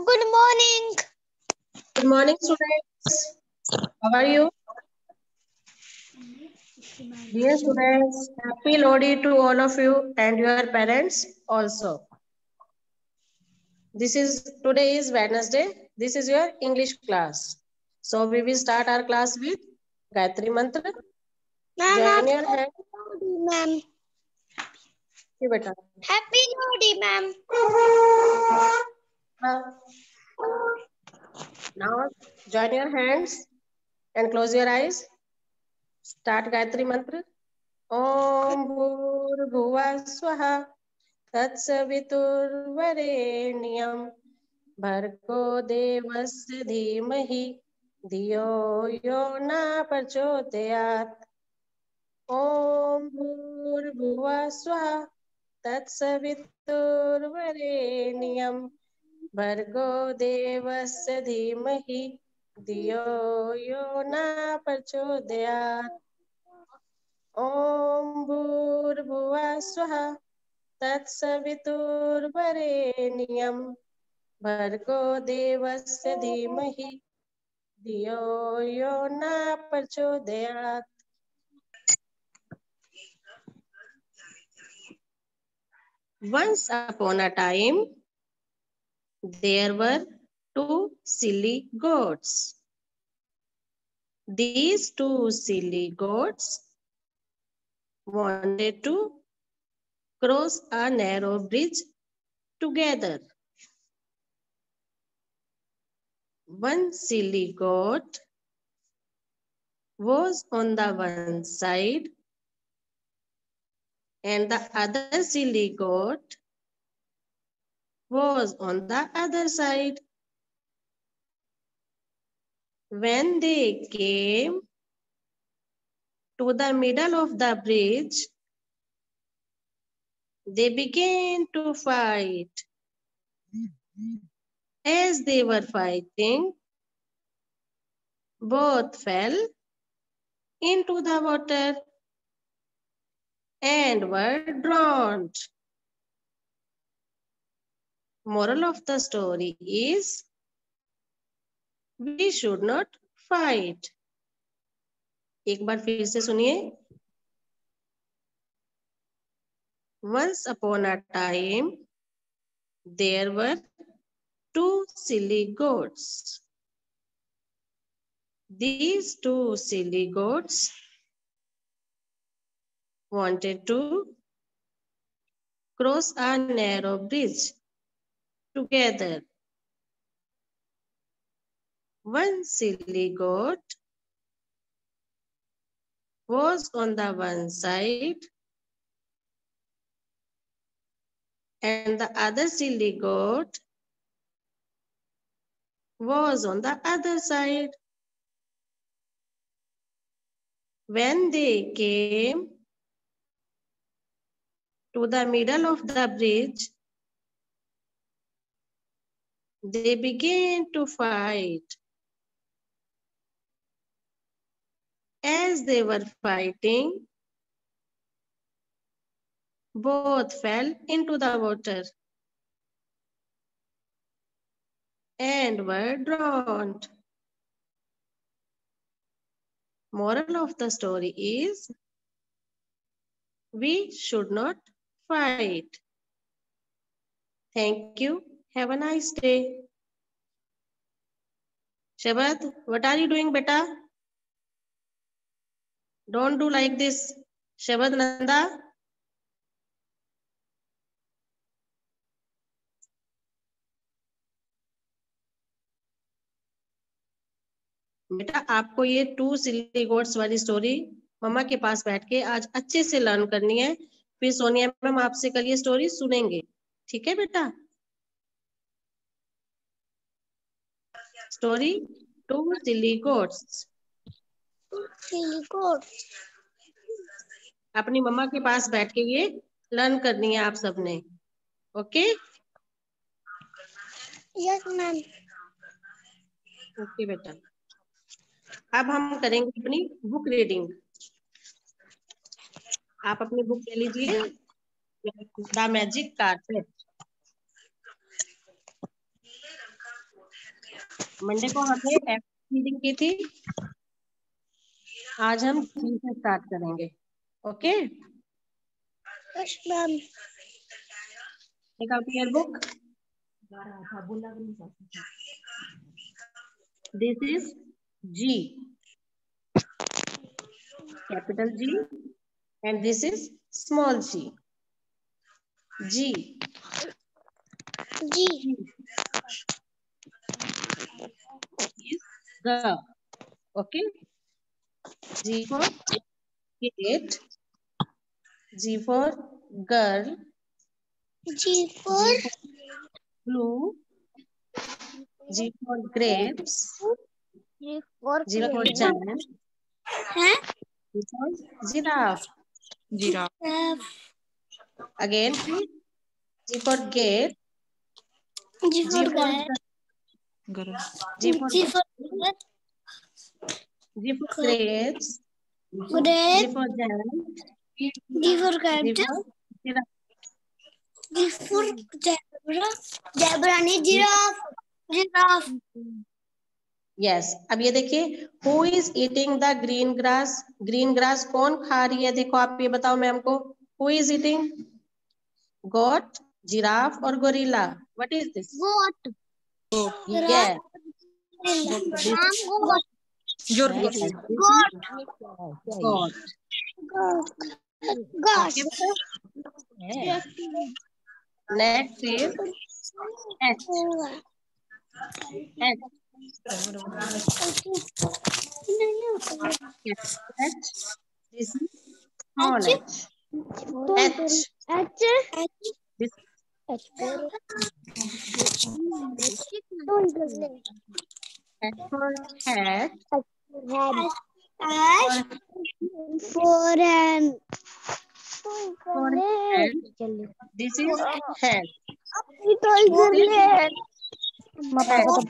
Good morning. Good morning, students. How are you? Dear students, happy Lodi to all of you and your parents also. Today is Wednesday. This is your English class. So we will start our class with Gayatri Mantra. Join your hand. Ma'am. Hey, beta. Happy Lodi, ma'am. Now join your hands and close your eyes. Start Gayatri Mantra. Om Bhurbhuva Swaha Tatsaviturvarenyam Bhargo Devasya Dhimahi Dhiyo Yo Na Prachodayat. Om Bhurbhuva Swaha Tatsaviturvarenyam Bhargo Devasya Dhimahi Dhiyo Yo Na Prachodayat. Om Bhurbhuva Swaha Tatsaviturvarenyam Bhargo Devasya Dhimahi Dhiyo Yo Na Prachodayat. Once upon a time, there were two silly goats. These two silly goats wanted to cross a narrow bridge together. One silly goat was on the one side and the other silly goat was on the other side. When they came to the middle of the bridge, they began to fight. As they were fighting, both fell into the water and were drowned. Moral of the story is, we should not fight. एक बार फिर से सुनिए. Once upon a time, there were two silly goats. These two silly goats wanted to cross a narrow bridge together. One silly goat was on the one side and the other silly goat was on the other side. When they came to the middle of the bridge, they began to fight. As they were fighting, both fell into the water and were drowned. Moral of the story is, we should not fight. Thank you. Have a nice day. Shabad, what are you doing, beta? Don't do like this. Shabad Nanda. बेटा आपको ये to silly goats वाली story मम्मा के पास बैठ के आज अच्छे से लर्न करनी है. फिर सोनिया मैम आपसे कल ये स्टोरी सुनेंगे. ठीक है बेटा. Story two silly goats. Silly goats. अपनी मम्मा के पास बैठ के ये लर्न करनी है आप सबने. ओके. Yes, ma'am. ओके बेटा. अब हम करेंगे अपनी बुक रीडिंग. आप अपनी बुक ले लीजिए, द मैजिक कारपेट. मंडे को हमने एफ रीडिंग की थी, आज हम जी से स्टार्ट करेंगे। Okay, yes ma'am. Take out your book. This is G, capital G, and this is small G. G, G is the. Okay, G for gate, G for girl, G G for for blue, G for grapes, G for G for jam, है G for giraffe. Giraffe. Again, G for gate, G G for for गाय Giraffe. G for G for G for grapes, G grape for jam, G for G cat for giraffe. G for zebra zebra नहीं G for giraffe giraffe yes, अब ये देखिए, who is eating the green grass. Green grass कौन खा रही है, देखो आप ये बताओ मैम को, who is eating? Goat, giraffe और gorilla. What is this? Goat yes, नाम goat Your goat got. Goat okay बेटा, next is H. H, H, this is small H. H, this H for hat, और Foreign. For hat, this is hat. Hat,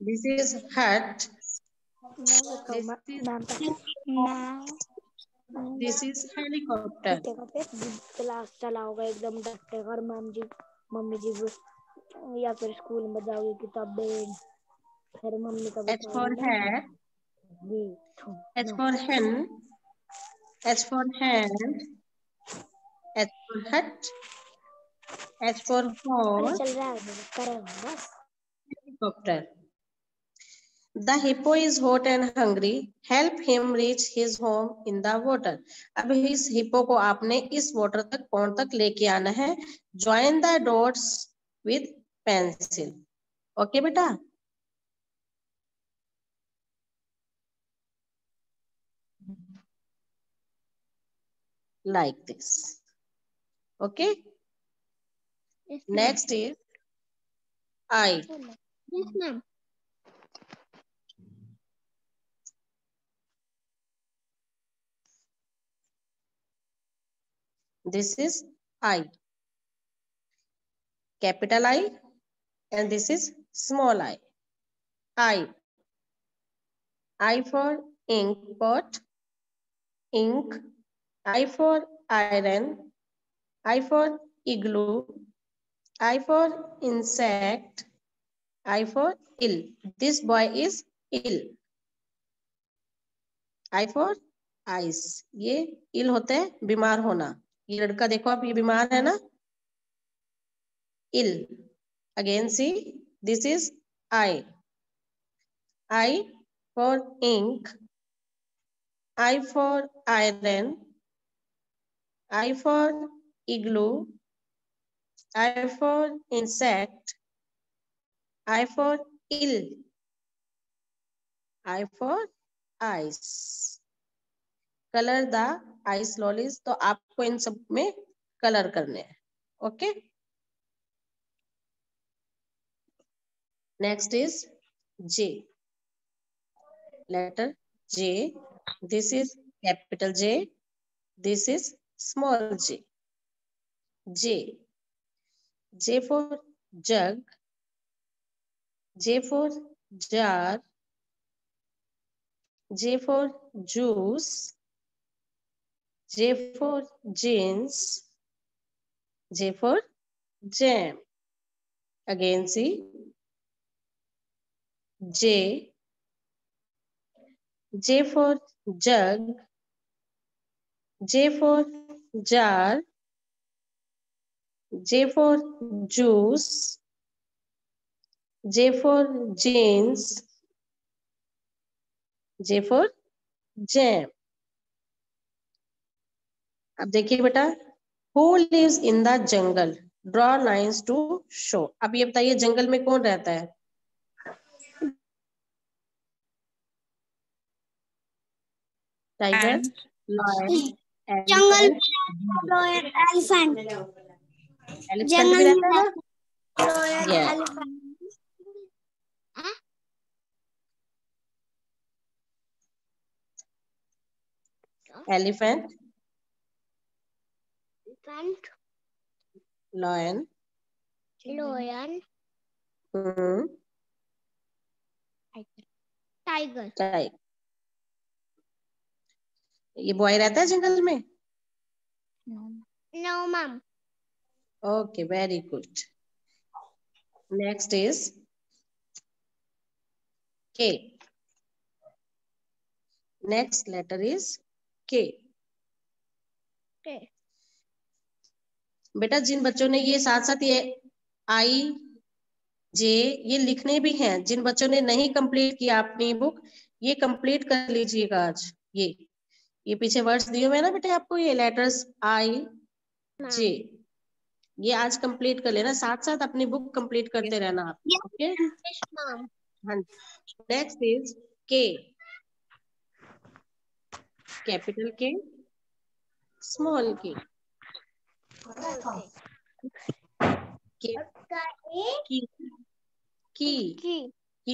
this is hut, this is helicopter. Class चला होगा एकदम डरते घर mummy जी या फिर school में जाओगे किताबें फिर मम्मी का H for hat, H for hen, H for hand, H for hut, H for horse, चल रहा है करेगा helicopter. The hippo is hot and hungry. Help him reach his home in the water. अब इस hippo को आपने इस water तक पॉन्ड तक लेके आना है. Join the dots with pencil. Okay बेटा? Like this. Okay? Next is I. Yes, ma'am. This is I. Capital I, and this is small I. I. I for ink pot, ink. I for iron. I for igloo. I for insect. I for ill. This boy is ill. I for ice. ये ill होते हैं बीमार होना. ये लड़का देखो आप, ये बीमार है ना, ill. Again see, this is I. I for ink. I for iron. I for igloo. I for insect. I for ill. I for ice. Color the ice lollies. तो आपको इन सब में कलर करने हैं. Okay, next is J. Letter J. This is capital J. This is small j. J. J for jug. J for jar. J for juice. J for jeans. J for jam. Again see, J. J for jug. J for jar. J for juice. J for jeans. J for jam. अब देखिए बेटा, Who lives in the jungle? Draw lines to show. अब ये बताइए जंगल में कौन रहता है? टाइगर, लायन, जंगल एलिफेंट, में एलिफेंट। एलिफेंट भी रहता है ना? Yeah. Elephant, lion, tiger. Tiger. ये बॉय रहता है जंगल में? No ma'am. Okay, very good. Next is K. Next letter is K. बेटा जिन बच्चों ने ये साथ साथ ये I, J ये लिखने भी हैं, जिन बच्चों ने नहीं कंप्लीट किया अपनी बुक, ये कंप्लीट कर लीजिएगा आज। ये पीछे वर्ड्स दिए हुए हैं ना बेटा आपको, ये लेटर्स I, J, ये आज कंप्लीट कर लेना, साथ साथ अपनी बुक कंप्लीट करते रहना आप। ओके हाँ। Next is K. Capital K, small K. की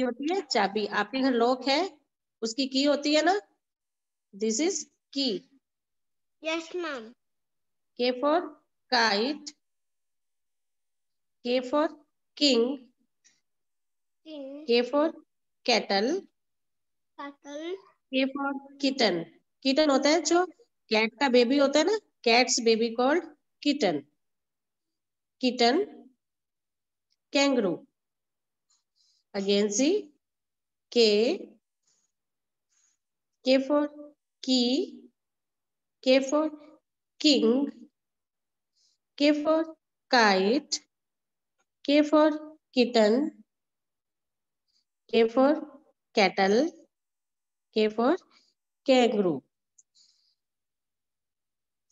होती है चाबी। आपके घर लॉक है, उसकी की होती है ना, दिस इज की। Yes ma'am. K for kite. K for king. K for kettle. K for kitten. Kitten होता है जो कैट का बेबी होता है ना, cats baby called kitten. Kitten, kangaroo. Again see K. K for key. K for king. K for kite. K for kitten. K for kettle. K for kangaroo.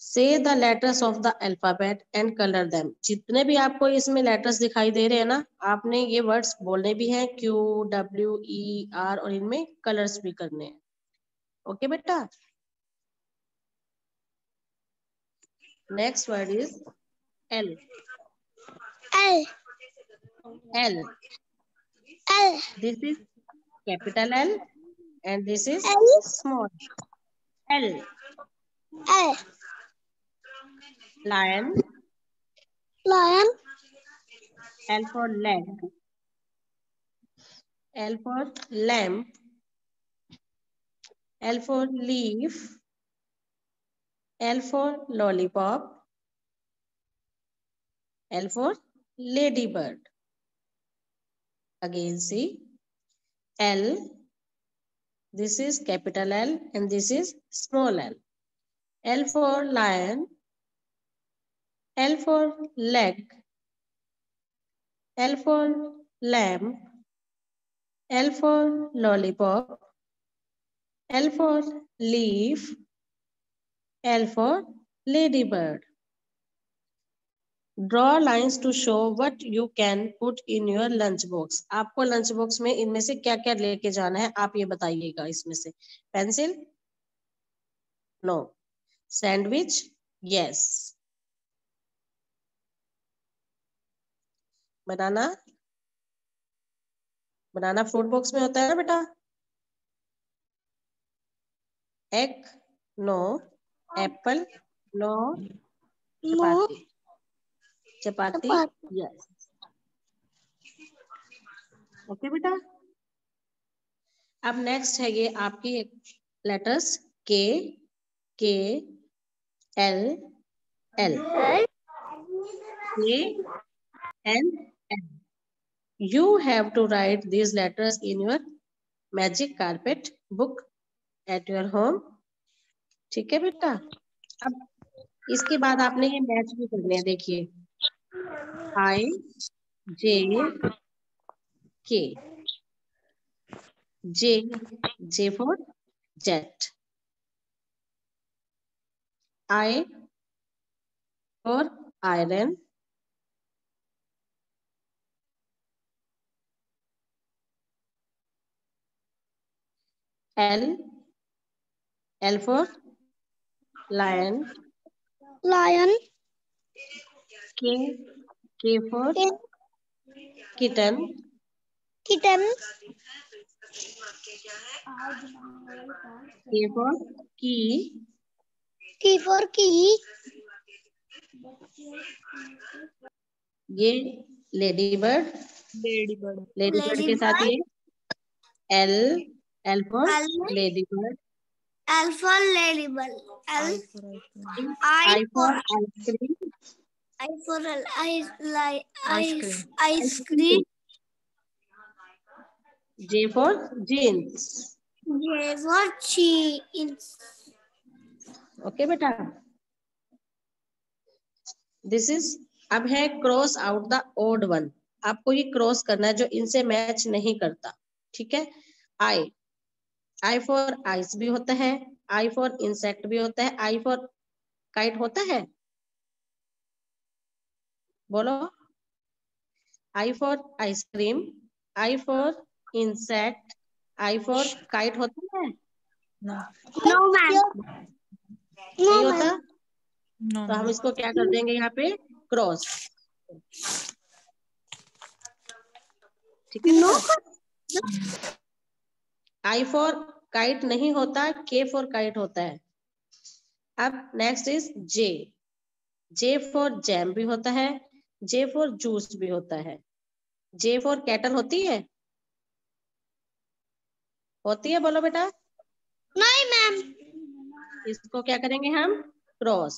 Say the letters of the alphabet and color them. जितने भी आपको इसमें letters दिखाई दे रहे हैं ना, आपने ये वर्ड्स बोलने भी हैं, Q, W, E, R, और इनमें कलर्स भी करने हैं। ओके बेटा। Next word is L. L. This is capital L and this is small L. Lion. L for leg. L for lamp. L for leaf. L for lollipop. L for ladybird. Again see L. This is capital L and this is small l. L for lion. L for leg. L for lamp. L for lollipop. L for leaf. L for ladybird. Draw lines to show what you can put in your lunch box. आपको lunch box में इनमें से क्या क्या लेके जाना है, आप ये बताइएगा। इसमें से pencil, no. Sandwich, yes. Banana, banana fruit box में होता है ना बेटा। Egg, no. Apple, no. Chapati, chapati, yes. Okay बेटा। अब नेक्स्ट है ये आपकी letters K, K, L, L, K, L, L. You have to write these letters in your magic carpet book at your home. ठीक है बेटा। अब इसके बाद आपने ये मैच भी करने हैं। देखिए I J K, J for jet, I for iron, L for lion, K for kitten, K for key, ये लेडी बर्ड, लेडी बर्ड के साथ ये L for lady bird, L for ladybird. I for ice cream, I for ice cream. cream. J for jeans. J for cheese. Okay बेटा। This is, अब है cross out the odd one. आपको ये cross करना है जो इनसे match नहीं करता। ठीक है। आई फॉर आइस भी होता है, आई फॉर इंसेक्ट भी होता है, आई फॉर काइट होता है। बोलो। I for ice cream, I for insect, I for kite होता है? No ma'am. नहीं होता। No, तो हम इसको क्या कर देंगे यहाँ पे, क्रॉस। ठीक है। No. आई फॉर काइट नहीं होता, के फॉर काइट होता है। अब next is J. J for jam भी होता है, जे फॉर जूस भी होता है। जे फॉर कैटल होती है? होती है, बोलो बेटा। नहीं मैम। इसको क्या करेंगे हम, क्रॉस।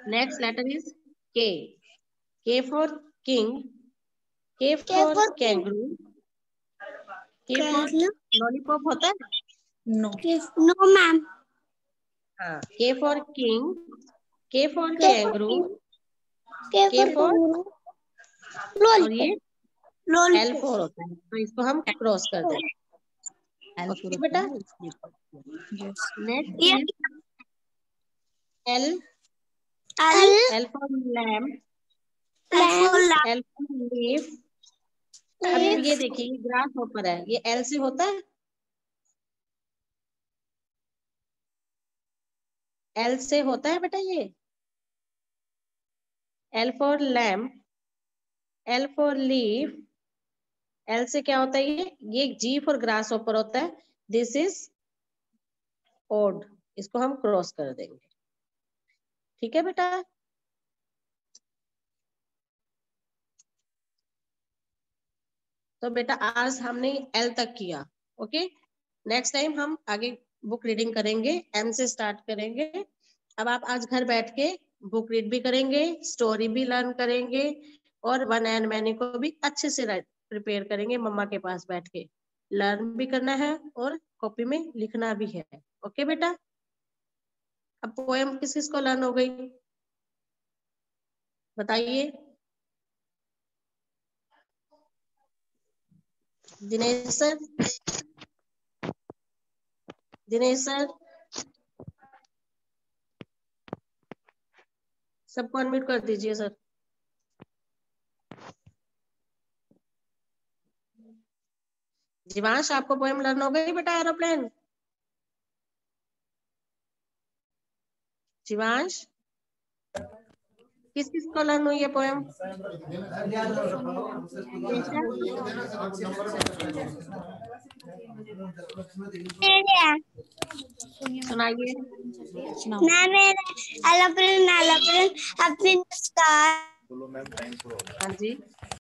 नेक्स्ट लेटर इज के। के फॉर किंग, के फॉर कैंगरू, के फॉर लॉलीपॉप होता है? no. No ma'am. हाँ, के फॉर किंग, के फॉर कैंगरू, के फॉर, और ये एल फॉर होता है, तो इसको हम क्रॉस कर देंगे। ओके बेटा। Yes. Next is L. L for lamp, L for leaf. अब ये देखिए, ये ग्रास होपर है, ये एल से होता है? एल से होता है बेटा ये। L for lamp, L for leaf, L से क्या होता है ये जी फॉर ग्रास होपर होता है। दिस इज ओड, इसको हम क्रॉस कर देंगे। ठीक है बेटा। तो बेटा आज हमने एल तक किया। ओके, नेक्स्ट टाइम हम आगे बुक रीडिंग करेंगे, एम से स्टार्ट करेंगे। अब आप आज घर बैठ के बुक रीड भी करेंगे, स्टोरी भी लर्न करेंगे, और वन एंड मैनी को भी अच्छे से प्रिपेयर करेंगे। मम्मा के पास बैठ के लर्न भी करना है और कॉपी में लिखना भी है। ओके बेटा। अब पोएम किस किस को लर्न हो गई, बताइए। दिनेश सर, दिनेश सर, सबको अनम्यूट कर दीजिए सर। जीवांश, आपको पोएम लर्न हो गई बेटा, एरोप्लेन? जीवांश, किस किस को लर्न हुई है पोएम? सुनाइए। मैम एरोप्लेन अपने हाँ जी।